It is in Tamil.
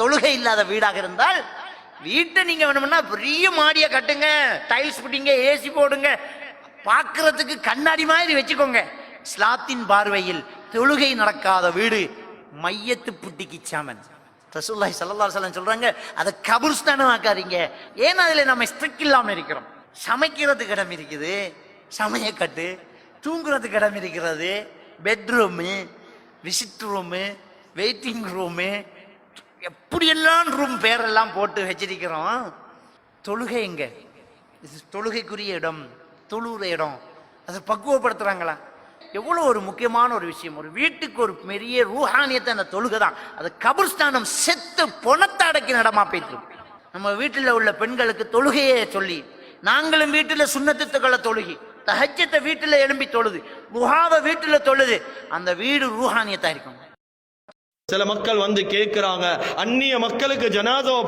தொழுகை இல்லாத வீடாக இருந்தால் வீட்டை நீங்க வேணும்னா பெரிய மாடிய கட்டுங்க, டைல்ஸ் போட்டீங்க, ஏசி போடுங்க, பார்க்கறதுக்கு கண்ணாடி மாதிரி வச்சுக்கோங்க. இஸ்லாத்தின் பார்வையில் தொழுகை நடக்காத வீடு மையத்து புட்டிக்கு சாமன். ரசூலுல்லாஹி ஸல்லல்லாஹு அலைஹி வஸல்லம் சொல்றாங்க, அதை கபர்ஸ்தானம் ஆக்காதீங்க. ஏன்னா அதுல நம்ம ஸ்ட்ரிக் இல்லாம இருக்கிறோம். சமைக்கிறதுக்கு இடம் இருக்குது, சமையக்கட்டு, தூங்குறதுக்கு இடம் இருக்கிறது, bedroom, visit room, waiting room, எப்படியெல்லாம் ரூம் பேரெல்லாம் போட்டு வச்சிருக்கிறோம். தொழுகை எங்க? தொழுகைக்குரிய இடம், தொழுகிற இடம், அதை பக்குவப்படுத்துறாங்களா? எவ்வளோ ஒரு முக்கியமான ஒரு விஷயம். ஒரு வீட்டுக்கு ஒரு பெரிய ரூஹானியத்தை அந்த தொழுகை தான். அது கபர்ஸ்தானம் செத்து பொணத்தை அடக்கின இடமா போயிட்டு. நம்ம வீட்டில் உள்ள பெண்களுக்கு தொழுகையே சொல்லி, நாங்களும் வீட்டில் சுன்னத்துக்களை தொழுகி, தஹஜ்ஜத்தை வீட்டில் எழும்பி தொழுது, துஹாவை வீட்டில் தொழுது, அந்த வீடு ரூஹானியத்தா இருக்கும். சில மக்கள் வந்து கேட்கிறாங்க, அந்நிய மக்களுக்கு ஜனாதாவை